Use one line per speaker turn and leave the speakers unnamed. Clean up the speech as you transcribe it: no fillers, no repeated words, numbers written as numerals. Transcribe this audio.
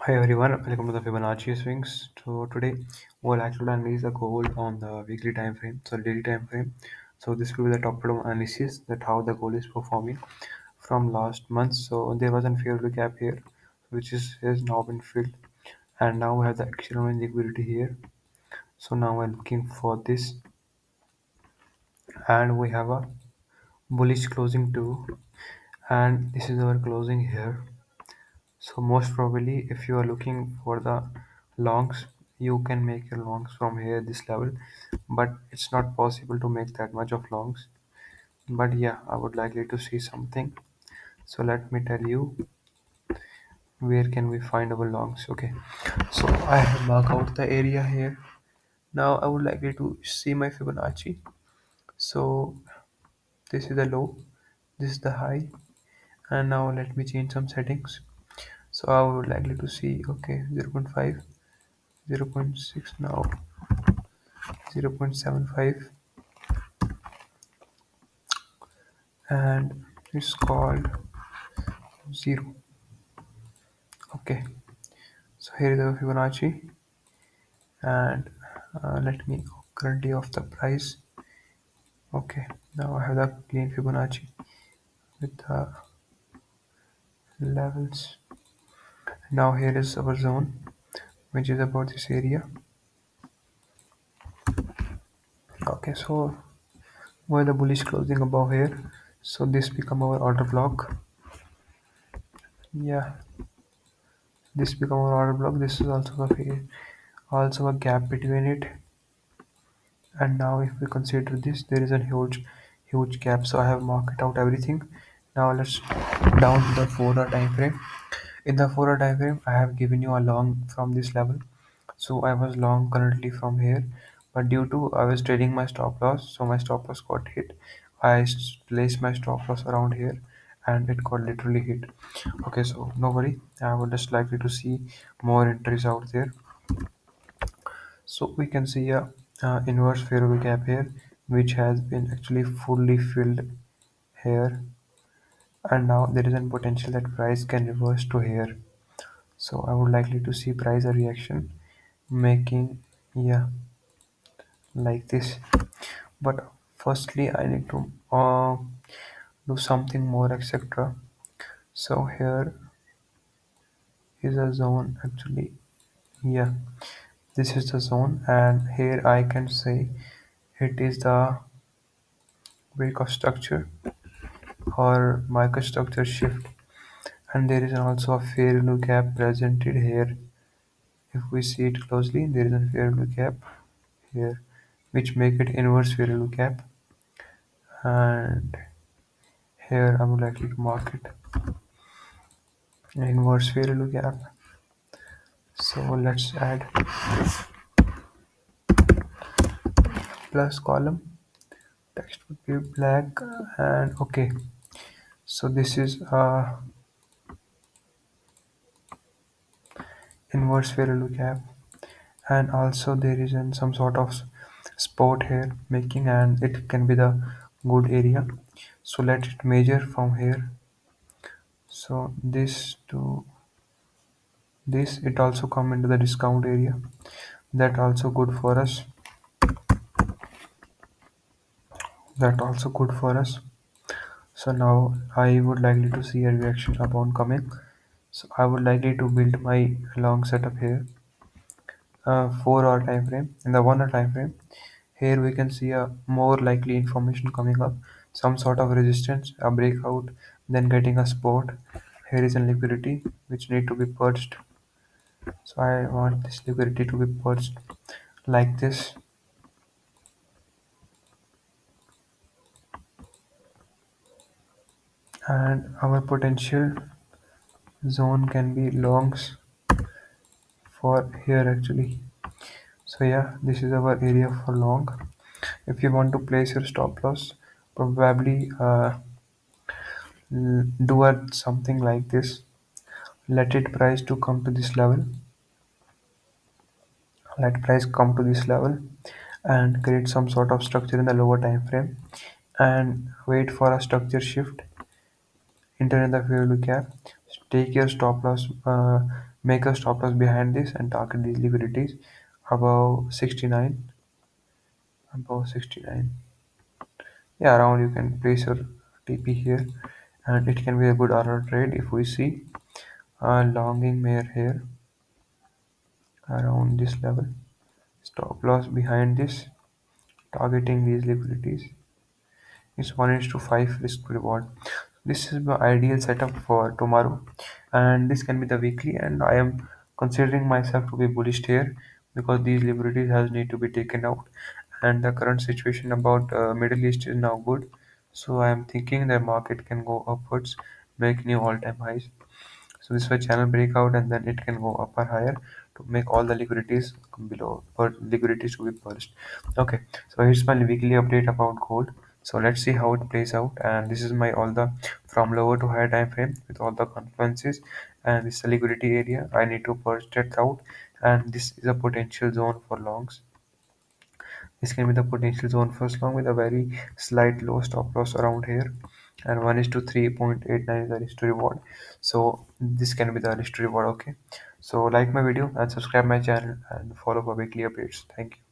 Hi everyone, welcome to the Fibonacci Swings. So today we'll actually analyze the gold on the weekly time frame, so daily time frame. So this will be the top-down analysis that how the gold is performing from last month. So there was a fair value gap here, which is has now been filled, and now we have the excellent liquidity here. So now we're looking for this, and we have a bullish closing too, and this is our closing here. So most probably if you are looking for the longs, you can make your longs from here this level, but it's not possible to make that much of longs. But yeah, I would likely to see something. So let me tell you where can we find our longs. Okay, so I have marked out the area here. Now I would likely to see my Fibonacci. So this is the low, this is the high, and now let me change some settings. So I would likely to see okay 0.5, 0.6 now 0.75, and it's called 0. Okay, so here is the Fibonacci, and let me currently of the price. Okay, now I have the clean Fibonacci with the levels. Now here is our zone, which is about this area. Okay, so where the bullish closing above here, so this become our order block. Yeah, this become our order block. This is also a gap between it. And now if we consider this, there is a huge gap. So I have marked out everything. Now let's down to the 4 hour time frame. In the 4 hour time frame, I have given you a long from this level. So I was long currently from here, but due to I was trading my stop loss, so my stop loss got hit. Placed my stop loss around here, and it got literally hit. Okay, so no worry, I would just likely to see more entries out there. So we can see a inverse fair value gap here, which has been actually fully filled here, and now there is a potential that price can reverse to here. So I would likely to see price a reaction making, yeah, like this. But firstly I need to do something more, etc. So here is a zone actually, yeah, this is the zone, and here I can say it is the break of structure or microstructure shift, and there is also a fair value gap presented here. If we see it closely, there is a fair value gap here, which make it inverse fair value gap, and here I would likely to mark it inverse fair value gap. So let's add plus column, text would be black, and okay, so this is inverse fair value gap, and also there is some sort of spot here making, and it can be the good area. So let it measure from here. So this to this, it also come into the discount area, that also good for us, that also good for us. So now I would likely to see a reaction upon coming. So I would likely to build my long setup here, 4 hour time frame. In the 1 hour time frame, here we can see a more likely information coming up, some sort of resistance, a breakout, then getting a support. Here is a liquidity which need to be purged. So I want this liquidity to be purged like this, and our potential zone can be longs for here actually. So yeah, this is our area for long. If you want to place your stop loss, probably do something like this. Let it price to come to this level. Let price come to this level and create some sort of structure in the lower time frame, and wait for a structure shift. Enter in the fair value gap. Take your stop loss Make a stop loss behind this and target these liquidities above 69. Above 69. Yeah, around you can place your TP here, and it can be a good RR trade if we see a longing mare here around this level. Stop loss behind this, targeting these liquidities is 1 is to 5 risk to reward. This is the ideal setup for tomorrow, and this can be the weekly. And I am considering myself to be bullish here because these liquidities has need to be taken out, and the current situation about Middle East is now good. So I am thinking the market can go upwards, make new all-time highs. So this was channel breakout, and then it can go up or higher to make all the liquidities come below or liquidities to be purged. Okay, so here's my weekly update about gold. So let's see how it plays out. And this is my all the from lower to higher time frame with all the confluences, and this is the liquidity area. I need to purge that out, and this is a potential zone for longs. This can be the potential zone first long with a very slight low stop loss around here, and 1 is to 3.89 is the risk to reward. So this can be the risk to reward. Okay, so like my video and subscribe my channel and follow for weekly updates. Thank you.